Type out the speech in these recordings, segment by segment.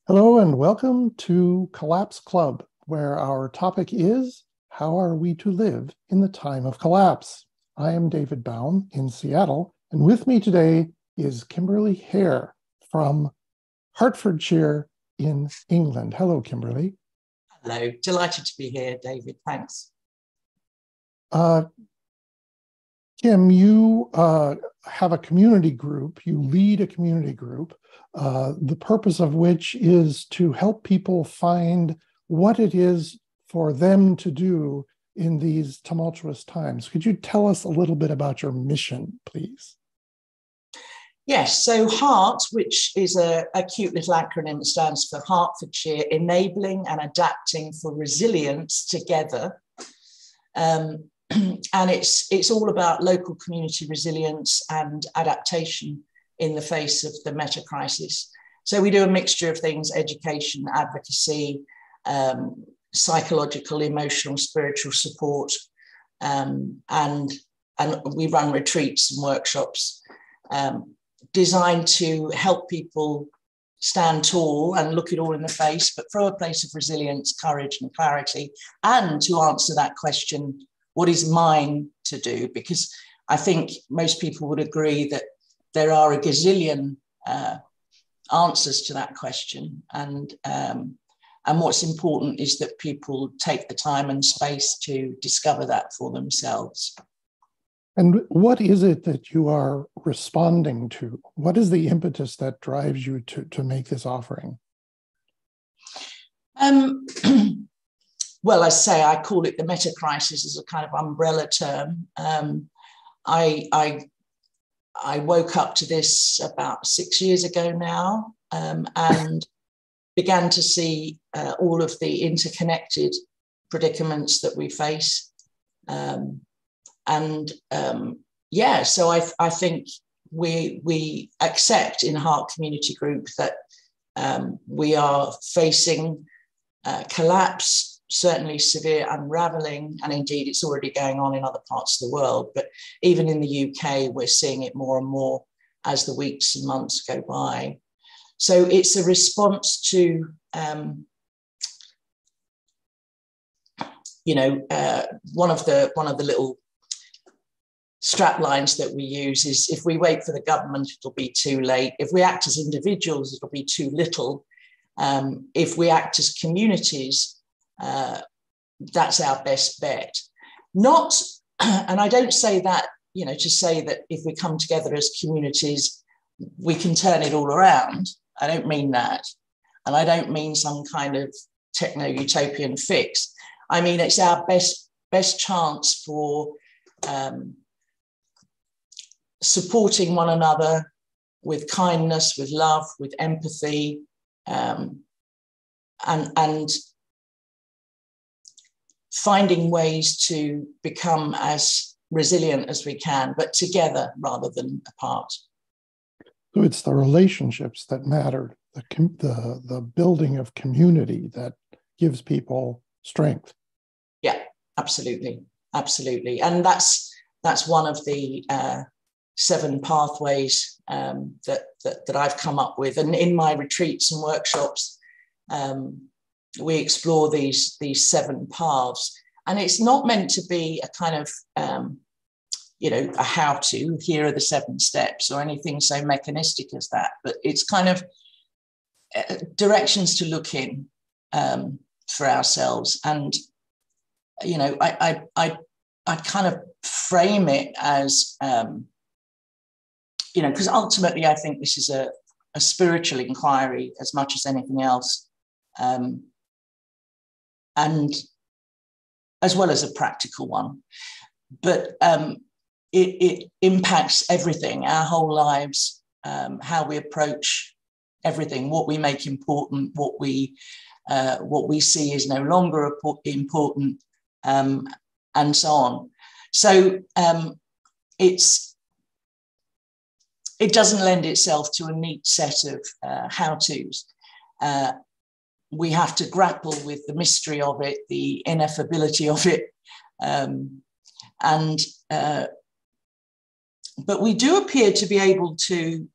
Hello and welcome to Collapse Club, where our topic is how are we to live in the time of collapse? I am David Baum in Seattle, and with me today is Kimberley Hare from Hertfordshire in England. Hello, Kimberley. Hello, delighted to be here, David. Thanks. Uh, Kim, you have a community group, you lead a community group, the purpose of which is to help people find what it is for them to do in these tumultuous times. Could you tell us a little bit about your mission, please? Yes, so HEART, which is a cute little acronym that stands for Hertfordshire Enabling and Adapting for Resilience Together. And it's all about local community resilience and adaptation in the face of the meta crisis. So we do a mixture of things: education, advocacy, psychological, emotional, spiritual support, and we run retreats and workshops designed to help people stand tall and look it all in the face, but from a place of resilience, courage, and clarity, and to answer that question, what is mine to do? Because I think most people would agree that there are a gazillion answers to that question. And what's important is that people take the time and space to discover that for themselves. And what is it that you are responding to? What is the impetus that drives you to make this offering? Well, I say I call it the meta crisis as a kind of umbrella term. I woke up to this about 6 years ago now, and began to see all of the interconnected predicaments that we face. So I think we accept in Heart Community Group that we are facing collapse, certainly severe unraveling, and indeed it's already going on in other parts of the world. But even in the UK, we're seeing it more and more as the weeks and months go by. So it's a response to, one of the little strap lines that we use is, if we wait for the government, it'll be too late. If we act as individuals, it'll be too little. If we act as communities, that's our best bet. Not, and I don't say that, to say that if we come together as communities, we can turn it all around. I don't mean that. And I don't mean some kind of techno-utopian fix. I mean, it's our best chance for supporting one another with kindness, with love, with empathy, and finding ways to become as resilient as we can, but together rather than apart. So it's the relationships that matter, the building of community that gives people strength. Yeah, absolutely, absolutely. And that's one of the 7 pathways that I've come up with. And in my retreats and workshops, we explore these 7 paths, and it's not meant to be a kind of a how-to. Here are the 7 steps, or anything so mechanistic as that. But it's kind of directions to look in for ourselves. And I kind of frame it as because ultimately I think this is a spiritual inquiry as much as anything else. And as well as a practical one, but it impacts everything, our whole lives, how we approach everything, what we make important, what we see is no longer important, and so on. So it doesn't lend itself to a neat set of how-tos. We have to grapple with the mystery of it, the ineffability of it. But we do appear to be able to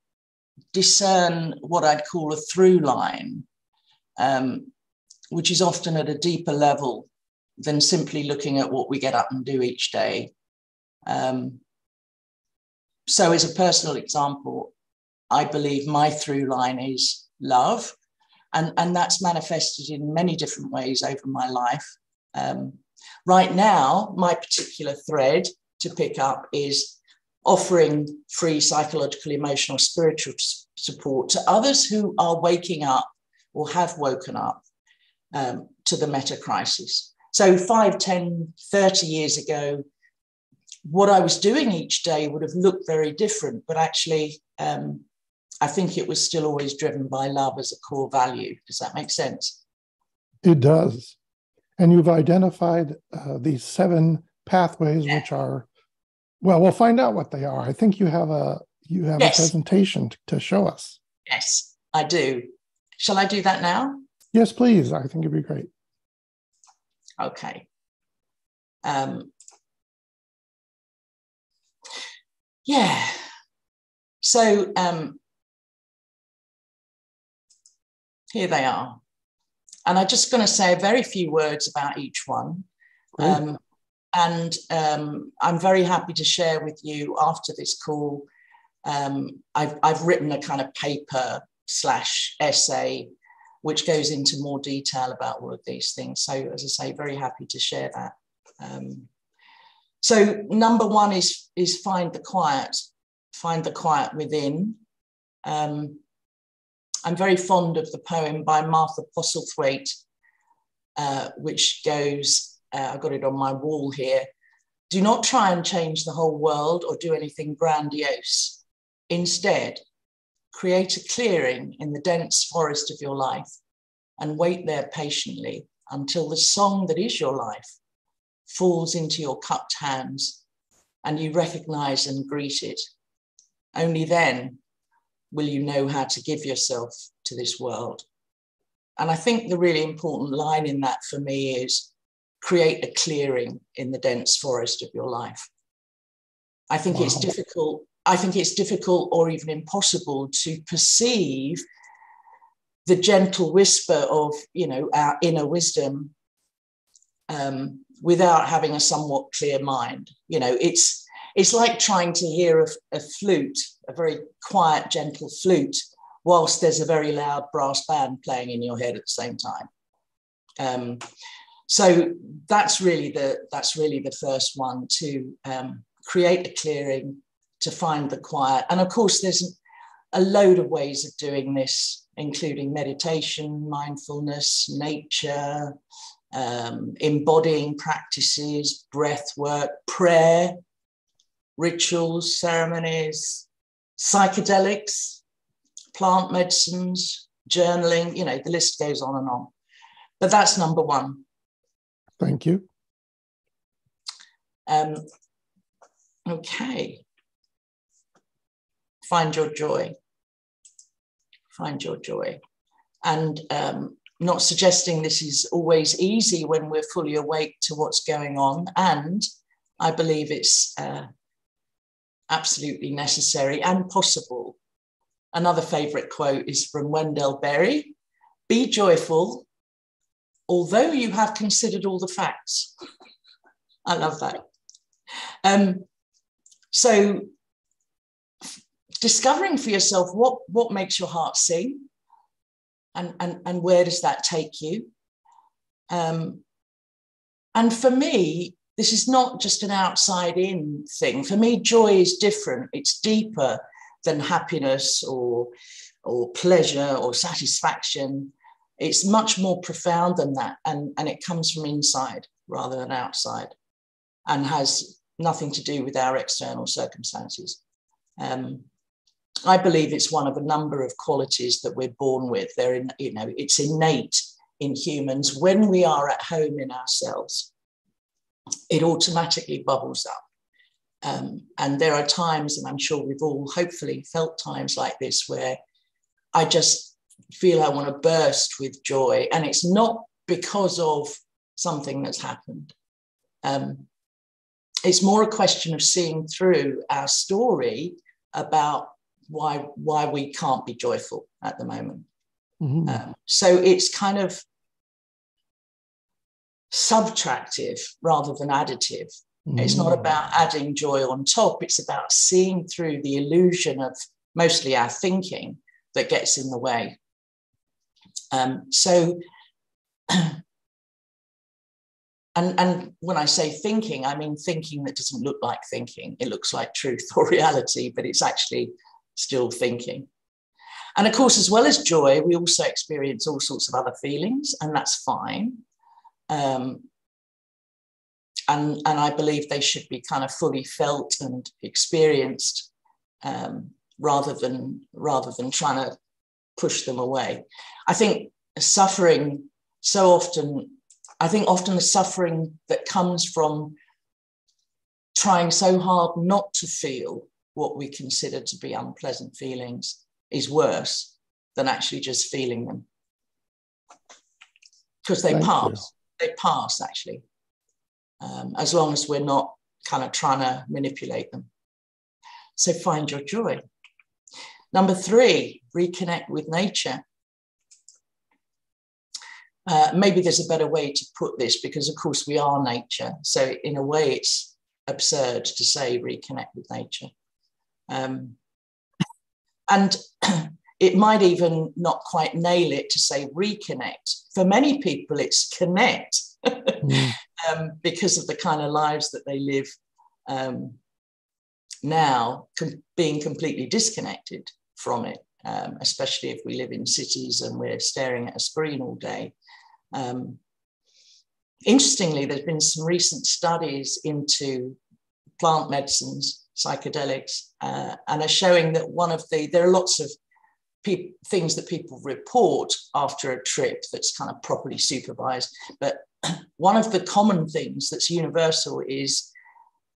discern what I'd call a through line which is often at a deeper level than simply looking at what we get up and do each day. So as a personal example, I believe my through line is love, and that's manifested in many different ways over my life. Right now, my particular thread to pick up is offering free psychological, emotional, spiritual support to others who are waking up or have woken up to the meta crisis. So 5, 10, 30 years ago, what I was doing each day would have looked very different, but actually, I think it was still always driven by love as a core value. Does that make sense? It does. And you've identified these 7 pathways, which are, well, we'll find out what they are. I think you have a presentation to show us. Yes, I do. Shall I do that now? Yes, please. I think it'd be great. Okay. Yeah. So here they are. And I'm just going to say a very few words about each one. I'm very happy to share with you after this call. I've written a kind of paper/essay which goes into more detail about all of these things. So as I say, very happy to share that. So number 1 is find the quiet within. I'm very fond of the poem by Martha Postlethwaite, which goes, I've got it on my wall here. Do not try and change the whole world or do anything grandiose. Instead, create a clearing in the dense forest of your life and wait there patiently until the song that is your life falls into your cupped hands and you recognize and greet it. Only then will you know how to give yourself to this world. And I think the really important line in that for me is create a clearing in the dense forest of your life. I think it's difficult. I think it's difficult or even impossible to perceive the gentle whisper of, our inner wisdom without having a somewhat clear mind. It's like trying to hear a flute, a very quiet, gentle flute, whilst there's a very loud brass band playing in your head at the same time. So that's really the first one, to create a clearing, to find the quiet. And of course, there's a load of ways of doing this, including meditation, mindfulness, nature, embodying practices, breath work, prayer, rituals, ceremonies, psychedelics, plant medicines, journaling, the list goes on and on. But that's number 1. Thank you. Okay. Find your joy. Find your joy. And not suggesting this is always easy when we're fully awake to what's going on. And I believe it's absolutely necessary and possible. Another favorite quote is from Wendell Berry: "Be joyful, although you have considered all the facts." I love that. So discovering for yourself what makes your heart sing and where does that take you? And for me, this is not just an outside-in thing. For me, joy is different. It's deeper than happiness or pleasure or satisfaction. It's much more profound than that, and it comes from inside rather than outside, and has nothing to do with our external circumstances. I believe it's one of a number of qualities that we're born with. It's innate in humans. When we are at home in ourselves, it automatically bubbles up. And there are times, and I'm sure we've all hopefully felt times like this, where I just feel I want to burst with joy. And it's not because of something that's happened. It's more a question of seeing through our story about why we can't be joyful at the moment. So it's kind of subtractive rather than additive. It's not about adding joy on top. It's about seeing through the illusion of mostly our thinking that gets in the way. And when I say thinking, I mean thinking that doesn't look like thinking. It looks like truth or reality, but it's actually still thinking. And of course, as well as joy, we also experience all sorts of other feelings, and that's fine. And I believe they should be kind of fully felt and experienced, rather than trying to push them away. I think suffering so often, often the suffering that comes from trying so hard not to feel what we consider to be unpleasant feelings is worse than actually just feeling them. Because they pass. They pass, actually, as long as we're not kind of trying to manipulate them. So find your joy. Number 3, reconnect with nature. Maybe there's a better way to put this, because of course we are nature. So in a way it's absurd to say reconnect with nature. And it might even not quite nail it to say reconnect. For many people it's connect, because of the kind of lives that they live now, being completely disconnected from it, especially if we live in cities and we're staring at a screen all day. Interestingly, there's been some recent studies into plant medicines, psychedelics, and are showing that there are lots of things that people report after a trip that's kind of properly supervised. But one of the common things that's universal is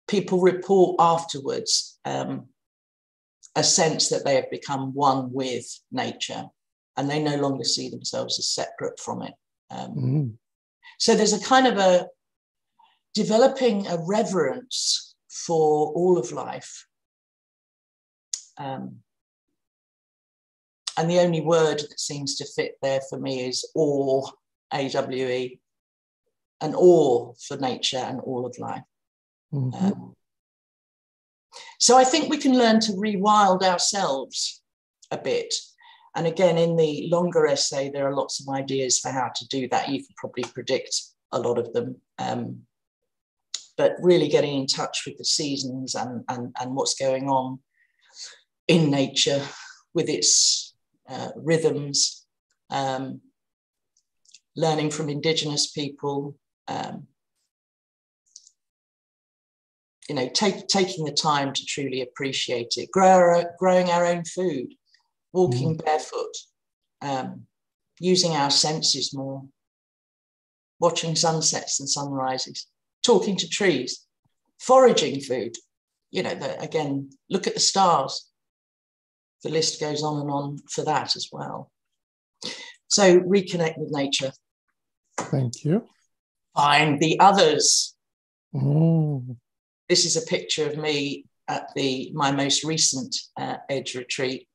people report afterwards a sense that they have become one with nature, and they no longer see themselves as separate from it. So there's a kind of developing a reverence for all of life. And the only word that seems to fit there for me is awe, A-W-E, an awe for nature and all of life. So I think we can learn to rewild ourselves a bit. And again, in the longer essay, there are lots of ideas for how to do that. You can probably predict a lot of them. But really getting in touch with the seasons and what's going on in nature with its rhythms, learning from Indigenous people, taking the time to truly appreciate it, growing our own food, walking barefoot, using our senses more, watching sunsets and sunrises, talking to trees, foraging food, again, look at the stars. The list goes on and on for that as well. So reconnect with nature. Thank you. Find the others. This is a picture of me at my most recent Edge retreat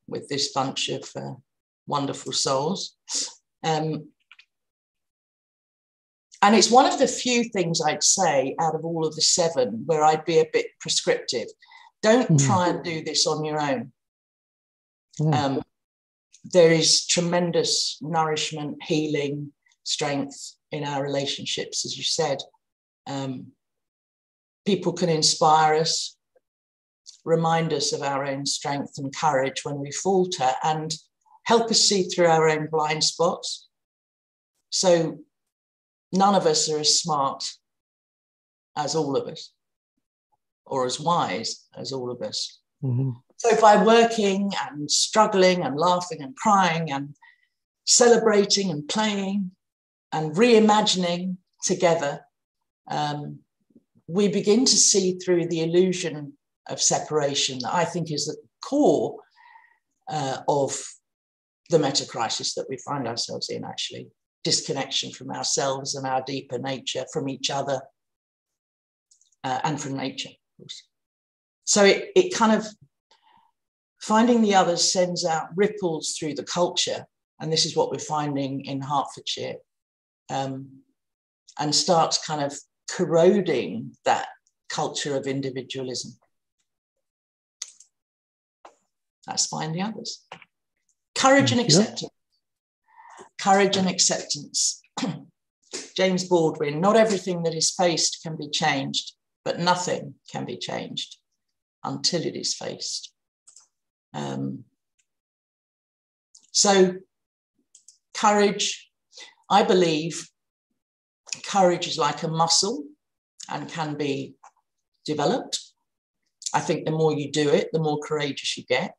with this bunch of wonderful souls. And it's one of the few things I'd say out of all of the 7 where I'd be a bit prescriptive. Don't try and do this on your own. There is tremendous nourishment, healing, strength in our relationships, as you said. People can inspire us, remind us of our own strength and courage when we falter, and help us see through our own blind spots. So none of us are as smart as all of us, or as wise as all of us. So by working and struggling and laughing and crying and celebrating and playing and reimagining together, we begin to see through the illusion of separation that I think is the core of the meta crisis that we find ourselves in, actually. Disconnection from ourselves and our deeper nature, from each other, and from nature, of course. So it kind of Finding the others sends out ripples through the culture. And this is what we're finding in Hertfordshire, and starts kind of corroding that culture of individualism. That's find the others. Courage and acceptance. Courage and acceptance. James Baldwin, not everything that is faced can be changed, but nothing can be changed until it is faced. So courage, I believe courage is like a muscle and can be developed. I think the more you do it, the more courageous you get.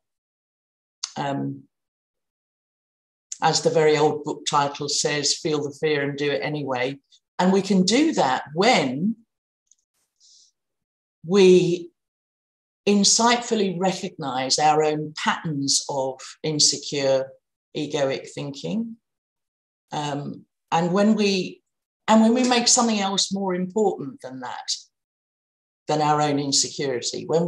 As the very old book title says, feel the fear and do it anyway. And we can do that when we insightfully recognize our own patterns of insecure, egoic thinking. And when we make something else more important than that, than our own insecurity, when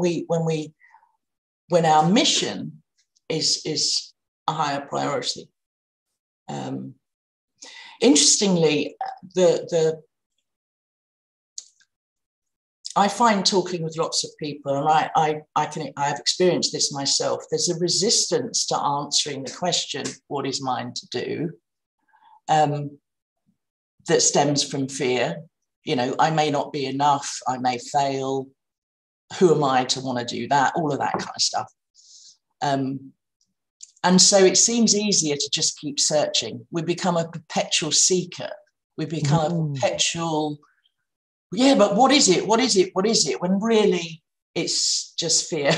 our mission is a higher priority. Interestingly, I find talking with lots of people, and I have experienced this myself, there's a resistance to answering the question, what is mine to do? That stems from fear. You know, I may not be enough, I may fail. Who am I to want to do that? All of that kind of stuff. And so it seems easier to just keep searching. We become a perpetual seeker. We become a perpetual, yeah, but what is it? What is it? What is it? When really it's just fear.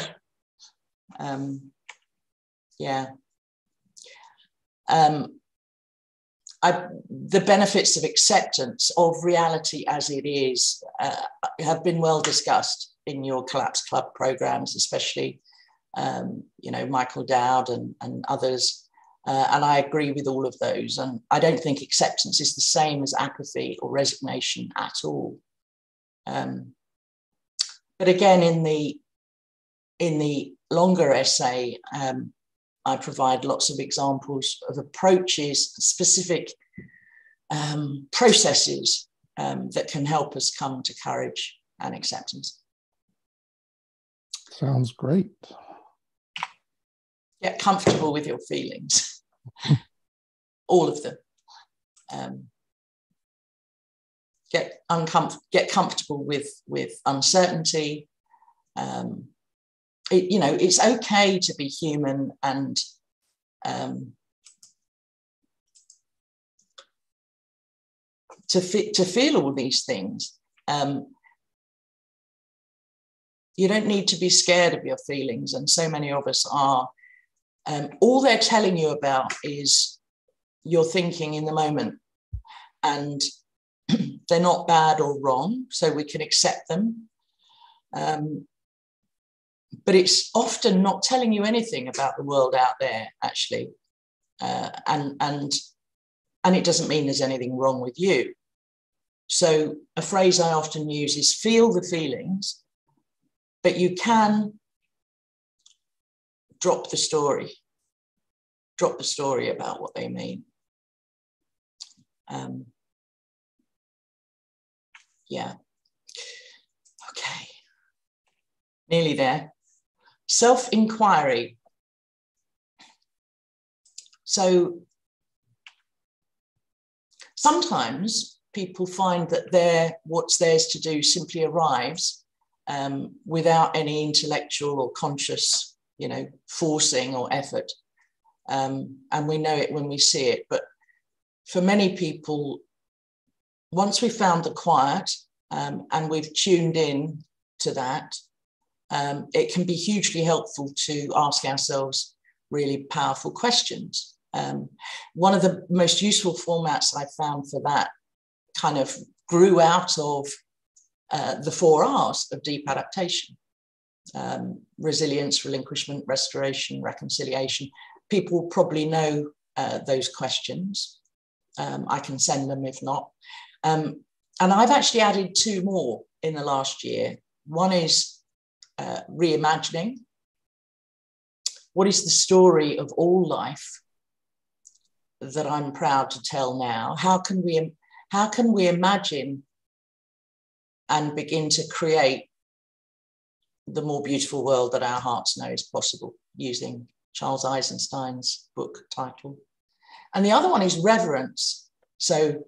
The benefits of acceptance of reality as it is have been well discussed in your Collapse Club programs, especially Michael Dowd and others. And I agree with all of those. And I don't think acceptance is the same as apathy or resignation at all. But again, in the longer essay, I provide lots of examples of approaches, specific processes that can help us come to courage and acceptance. Sounds great. Get comfortable with your feelings, all of them. Get comfortable with uncertainty. It's okay to be human and to feel all these things. You don't need to be scared of your feelings, and so many of us are. All they're telling you about is your thinking in the moment, and they're not bad or wrong, so we can accept them. But it's often not telling you anything about the world out there, actually. And it doesn't mean there's anything wrong with you. So a phrase I often use is feel the feelings, but you can drop the story about what they mean. Yeah. Okay. Nearly there. Self-inquiry. So sometimes people find that what's theirs to do simply arrives without any intellectual or conscious, forcing or effort. And we know it when we see it. But for many people, once we've found the quiet and we've tuned in to that, it can be hugely helpful to ask ourselves really powerful questions. One of the most useful formats I found for that kind of grew out of the 4 R's of deep adaptation: resilience, relinquishment, restoration, reconciliation. People probably know those questions. I can send them if not. And I've actually added 2 more in the last year. One is reimagining. what is the story of all life that I'm proud to tell now? How can we imagine and begin to create the more beautiful world that our hearts know is possible, using Charles Eisenstein's book title? And the other one is reverence. So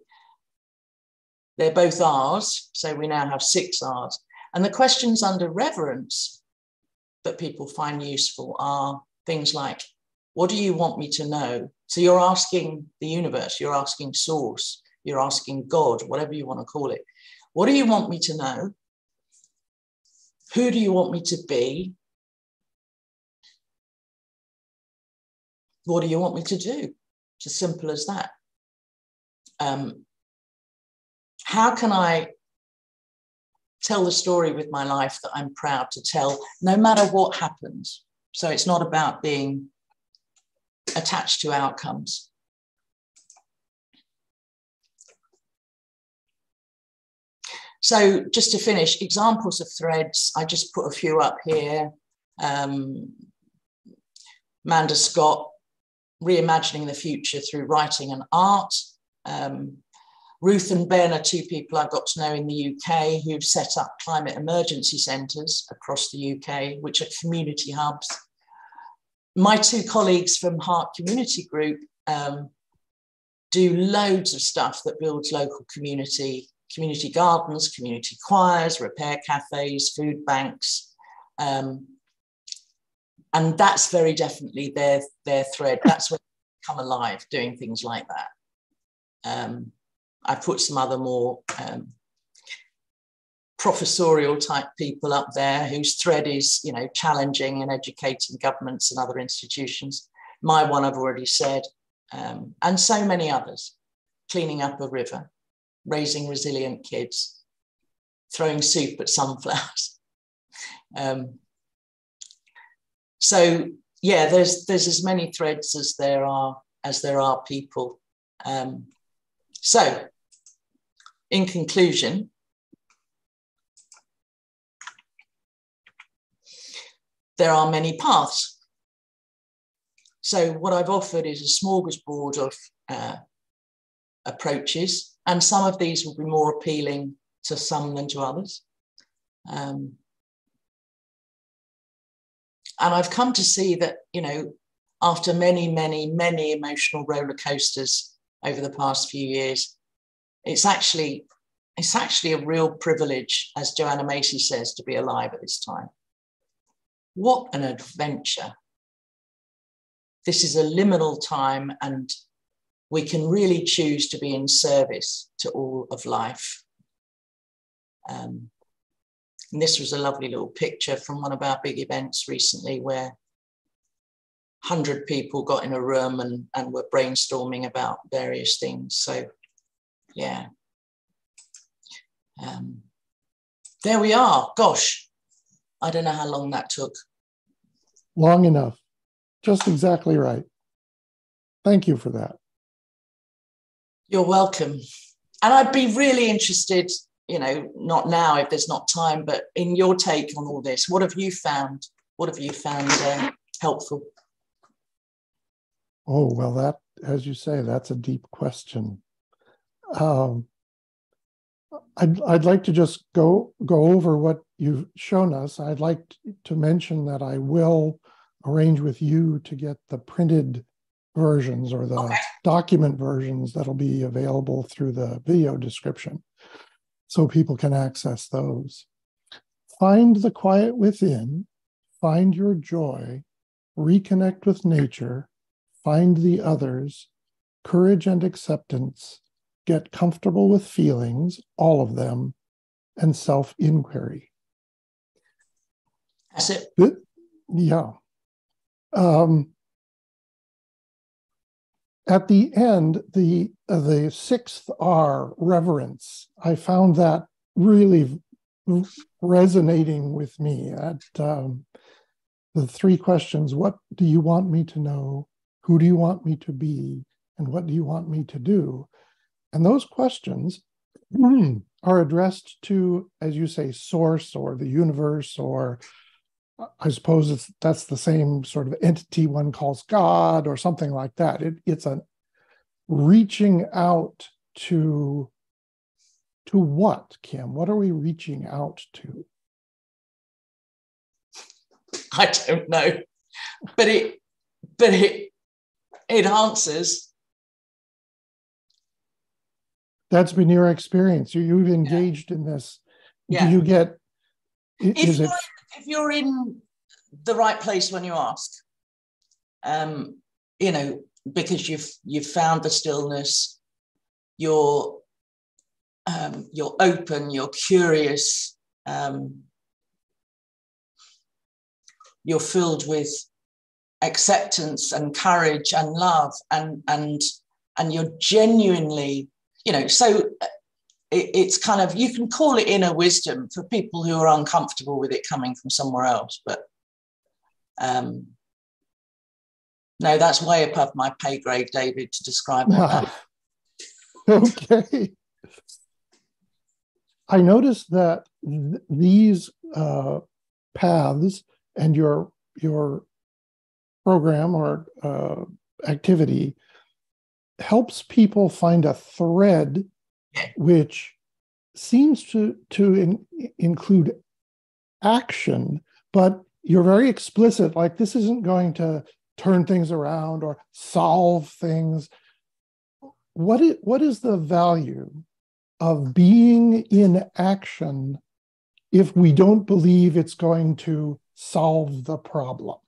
they're both R's, so we now have 6 R's. And the questions under reverence that people find useful are things like, what do you want me to know? So you're asking the universe, you're asking source, you're asking God, whatever you want to call it. What do you want me to know? Who do you want me to be? What do you want me to do? It's as simple as that. How can I tell the story with my life that I'm proud to tell, no matter what happens? So it's not about being attached to outcomes. So just to finish, examples of threads, I just put a few up here. Amanda Scott, reimagining the future through writing and art. Ruth and Ben are 2 people I got to know in the UK who've set up climate emergency centres across the UK, which are community hubs. My 2 colleagues from Heart Community Group do loads of stuff that builds local community gardens, community choirs, repair cafes, food banks. And that's very definitely their thread. That's when they come alive, doing things like that. I put some other more professorial type people up there whose thread is, challenging and educating governments and other institutions. My one I've already said, and so many others. Cleaning up a river, raising resilient kids, throwing soup at sunflowers. So yeah, there's as many threads as there are people. So in conclusion, there are many paths. So what I've offered is a smorgasbord of approaches, and some of these will be more appealing to some than to others. And I've come to see that, after many, many, many emotional roller coasters over the past few years, it's actually a real privilege, as Joanna Macy says, to be alive at this time. What an adventure. This is a liminal time, and we can really choose to be in service to all of life. And this was a lovely little picture from one of our big events recently where 100 people got in a room and were brainstorming about various things. So, yeah. There we are. Gosh, I don't know how long that took. Long enough. Just exactly right. Thank you for that. You're welcome. And I'd be really interested, not now if there's not time, but in your take on all this. What have you found? What have you found helpful? Oh, well, that, as you say, that's a deep question. I'd like to just go over what you've shown us. I'd like to mention that I will arrange with you to get the printed versions or the document versions that'll be available through the video description so people can access those. Find the quiet within, find your joy, reconnect with nature, find the others, courage and acceptance, get comfortable with feelings, all of them, and self-inquiry. That's it. Yeah. At the end, the 6th R, reverence, I found that really resonating with me. At the 3 questions: what do you want me to know? Who do you want me to be? And what do you want me to do? And those questions are addressed to, as you say, source or the universe or I suppose that's the same sort of entity one calls God or something like that. It's a reaching out to what, Kim? What are we reaching out to? I don't know, but it answers. That's been your experience. You've engaged in this. Yeah. Do you get? If you're in the right place when you ask, because you've found the stillness, you're open, you're curious, you're filled with acceptance and courage and love, and you're genuinely, so it's kind of, you can call it inner wisdom for people who are uncomfortable with it coming from somewhere else, but no, that's way above my pay grade, David, to describe it. Wow. Okay. I noticed that these paths and your program or activity helps people find a thread which seems to include action, but you're very explicit, like this isn't going to turn things around or solve things. What is the value of being in action if we don't believe it's going to solve the problem?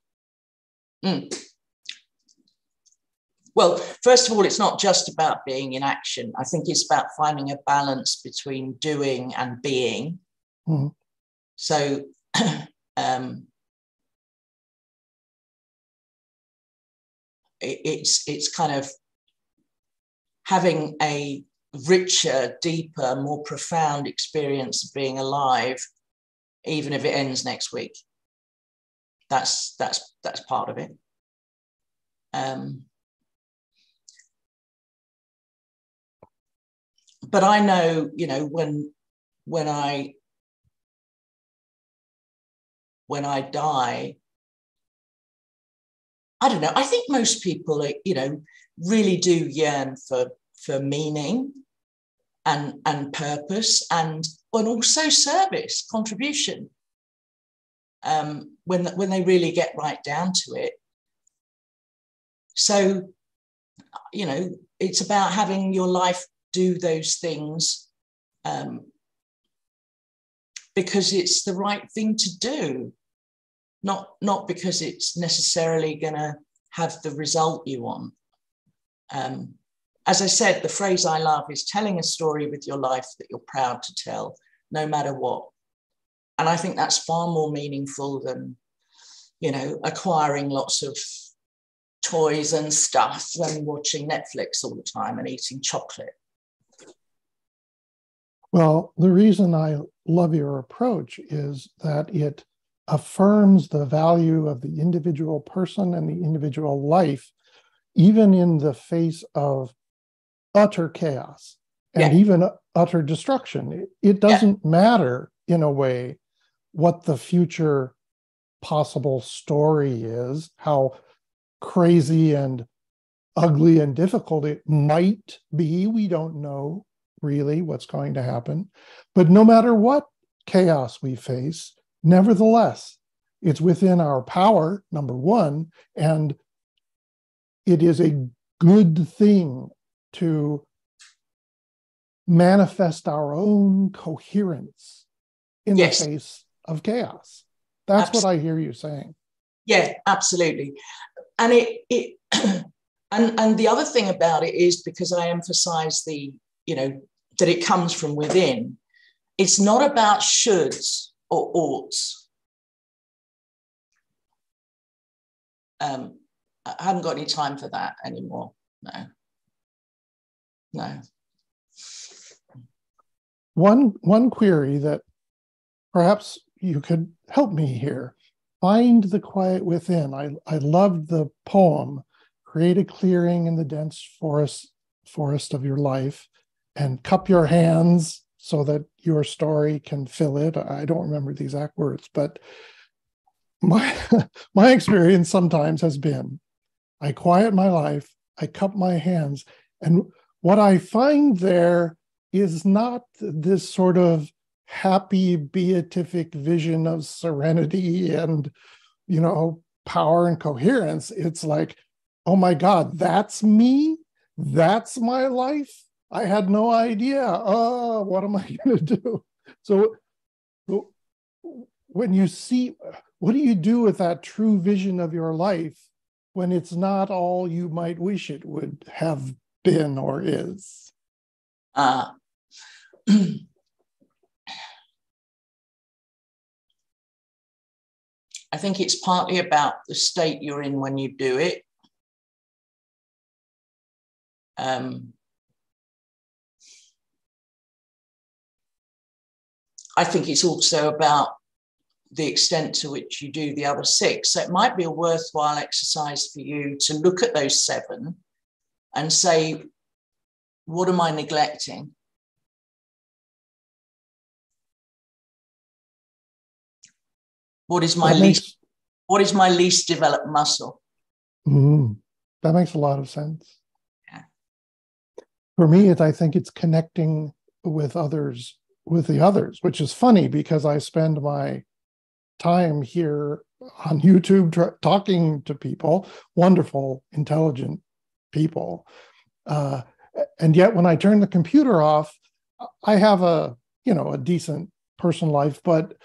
Well, first of all, it's not just about being in action. I think it's about finding a balance between doing and being. Mm-hmm. So it's kind of having a richer, deeper, more profound experience of being alive, even if it ends next week. That's part of it. But I know, when I die, I don't know. I think most people, really do yearn for meaning and purpose and also service, contribution. When they really get right down to it. So, it's about having your life do those things because it's the right thing to do, not because it's necessarily going to have the result you want. As I said, the phrase I love is telling a story with your life that you're proud to tell, no matter what. And I think that's far more meaningful than, acquiring lots of toys and stuff and watching Netflix all the time and eating chocolate. Well, the reason I love your approach is that it affirms the value of the individual person and the individual life, even in the face of utter chaos and even utter destruction. It doesn't matter, in a way, what the future possible story is, how crazy and ugly and difficult it might be. We don't know really what's going to happen. But no matter what chaos we face, nevertheless, it's within our power, number one, and it is a good thing to manifest our own coherence in the face of chaos. That's what I hear you saying. Yeah, absolutely. And it and the other thing about it is, because I emphasize that it comes from within, it's not about shoulds or oughts. I haven't got any time for that anymore. No. One query that perhaps you could help me here. Find the quiet within. I loved the poem, create a clearing in the dense forest of your life and cup your hands so that your story can fill it. I don't remember the exact words, but my my experience sometimes has been I quiet my life, I cup my hands, and what I find there is not this sort of happy beatific vision of serenity and, power and coherence. It's like, oh my God, that's me? That's my life? I had no idea. Oh, what am I going to do? So when you see, what do you do with that true vision of your life when it's not all you might wish it would have been or is? I think it's partly about the state you're in when you do it. I think it's also about the extent to which you do the other 6. So it might be a worthwhile exercise for you to look at those 7 and say, what am I neglecting? What is my least developed muscle? That makes a lot of sense. Yeah. For me, I think it's connecting with others, with the others, which is funny because I spend my time here on YouTube talking to people, wonderful, intelligent people. And yet when I turn the computer off, I have a decent personal life, but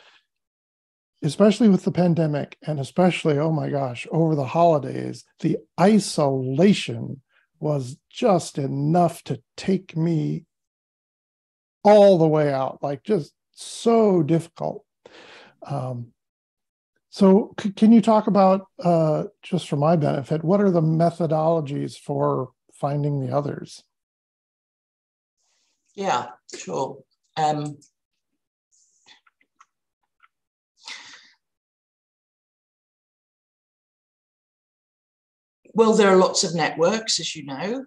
especially with the pandemic and especially, oh my gosh, over the holidays, the isolation was just enough to take me all the way out, like just so difficult. So can you talk about, just for my benefit, what are the methodologies for finding the others? Yeah, sure. Well, there are lots of networks, as you know.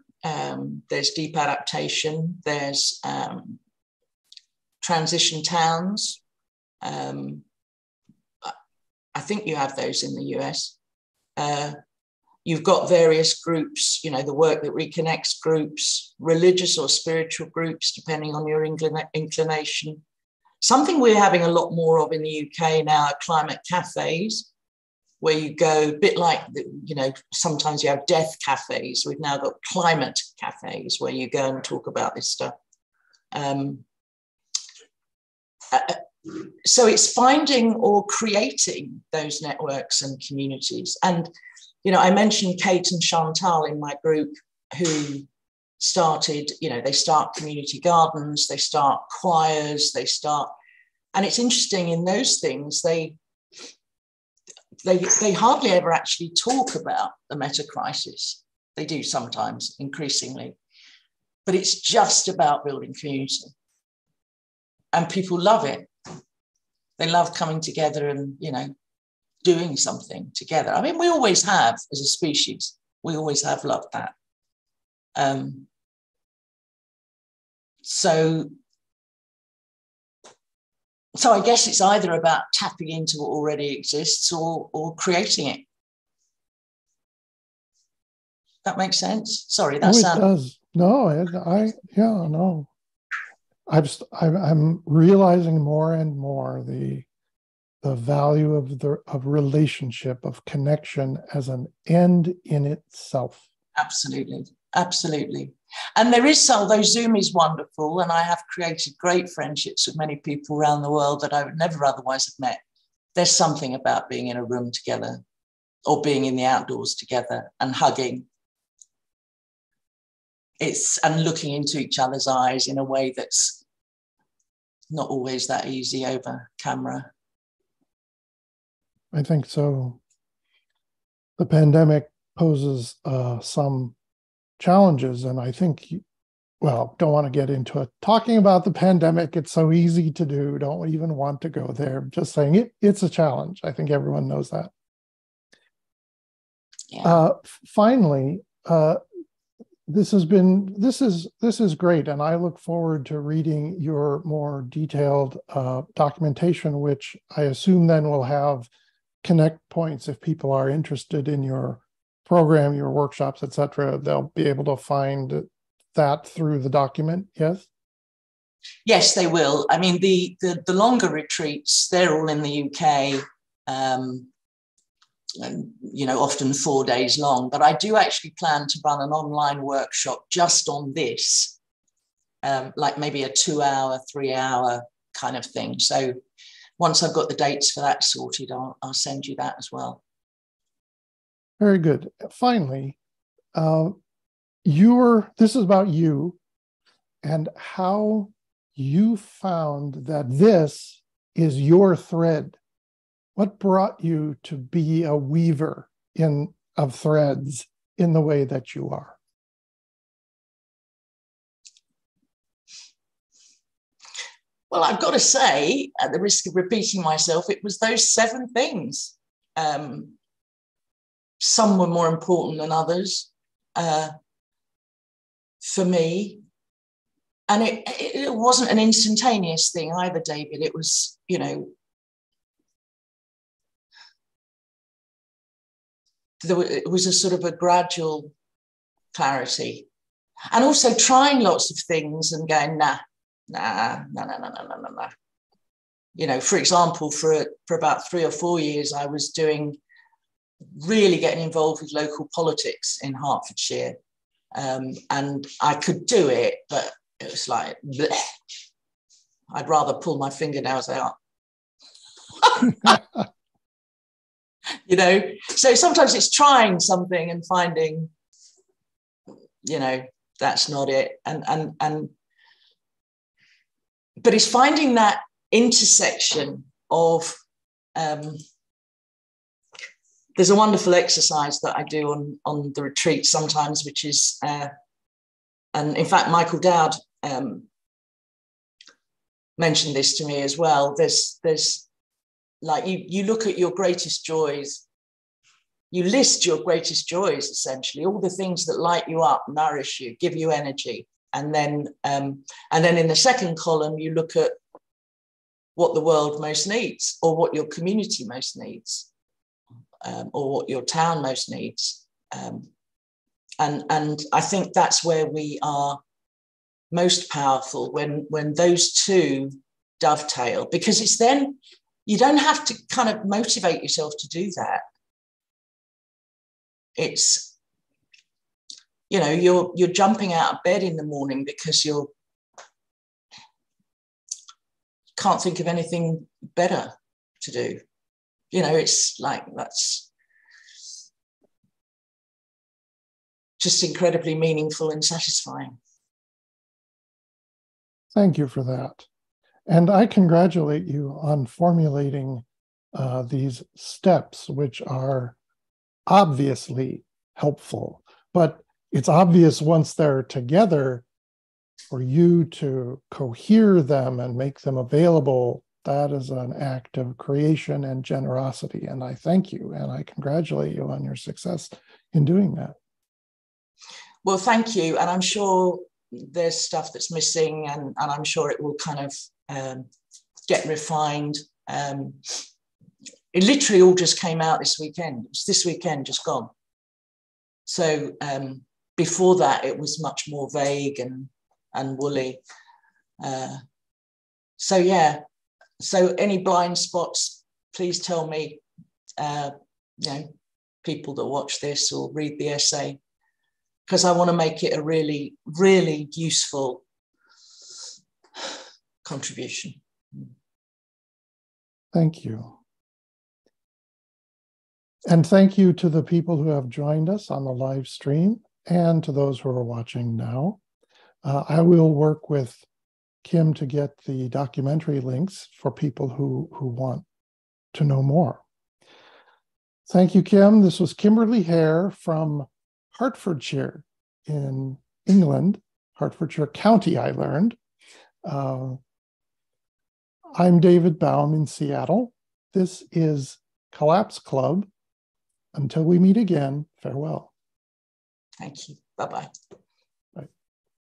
There's Deep Adaptation, there's Transition Towns. I think you have those in the US. You've got various groups, the Work That Reconnects groups, religious or spiritual groups, depending on your inclination. Something we're having a lot more of in the UK now are climate cafes, where you go, a bit like, sometimes you have death cafes. We've now got climate cafes where you go and talk about this stuff. So it's finding or creating those networks and communities. And, I mentioned Kate and Chantal in my group who started, they start community gardens, they start choirs, and it's interesting in those things, they hardly ever actually talk about the meta crisis. They do sometimes, increasingly, but it's just about building community. And people love it. They love coming together and, doing something together. I mean, we always have as a species, we always have loved that. So I guess it's either about tapping into what already exists or creating it. That makes sense? Sorry, that sounds... It does. No, I'm realizing more and more the value of relationship, of connection as an end in itself. Absolutely. And there is, although Zoom is wonderful, and I have created great friendships with many people around the world that I would never otherwise have met, there's something about being in a room together or being in the outdoors together and hugging. And looking into each other's eyes in a way that's not always that easy over camera. I think so. The pandemic poses some challenges, and I think, don't want to get into it. Talking about the pandemic, it's so easy to do. Don't even want to go there. Just saying it's a challenge. I think everyone knows that. Yeah. Finally, this is great, and I look forward to reading your more detailed documentation, which I assume then will have connect points if people are interested in your program, your workshops, etc. They'll be able to find that through the document, yes? Yes, they will. I mean, the longer retreats, they're all in the UK, and, you know, often 4 days long. But I do actually plan to run an online workshop just on this, like maybe a 2-hour, 3-hour kind of thing. So once I've got the dates for that sorted, I'll send you that as well. Very good. Finally, this is about you and how you found that this is your thread. What brought you to be a weaver of threads in the way that you are? Well, I've got to say, at the risk of repeating myself, it was those 7 things. Some were more important than others for me. And it wasn't an instantaneous thing either, David. It was, you know, it was a sort of a gradual clarity. And also trying lots of things and going, nah. You know, for example, for about 3 or 4 years, I was really getting involved with local politics in Hertfordshire. And I could do it, but it was like, bleh. I'd rather pull my fingernails out. You know, so sometimes it's trying something and finding, you know, that's not it. But it's finding that intersection of, there's a wonderful exercise that I do on the retreat sometimes, which is, and in fact, Michael Dowd mentioned this to me as well. There's like, you look at your greatest joys, you list your greatest joys, essentially, all the things that light you up, nourish you, give you energy. And then in the second column, you look at what the world most needs, or what your community most needs, or what your town most needs. And I think that's where we are most powerful, when those two dovetail, because it's then, you don't have to kind of motivate yourself to do that. It's, you know, you're jumping out of bed in the morning because you can't think of anything better to do. You know, it's like, that's just incredibly meaningful and satisfying. Thank you for that. And I congratulate you on formulating these steps, which are obviously helpful, but it's obvious once they're together, for you to cohere them and make them available. That is an act of creation and generosity. And I thank you and I congratulate you on your success in doing that. Well, thank you. And I'm sure there's stuff that's missing, and I'm sure it will kind of get refined. It literally all just came out this weekend. It's this weekend just gone. So before that, it was much more vague and woolly. So yeah, so any blind spots, please tell me, you know, people that watch this or read the essay, because I want to make it a really, really useful contribution. Thank you. And thank you to the people who have joined us on the live stream and to those who are watching now. I will work with Kim to get the documentary links for people who want to know more. Thank you, Kim. This was Kimberley Hare from Hertfordshire in England, Hertfordshire County, I learned. I'm David Baum in Seattle. This is Collapse Club. Until we meet again, farewell. Thank you. Bye-bye.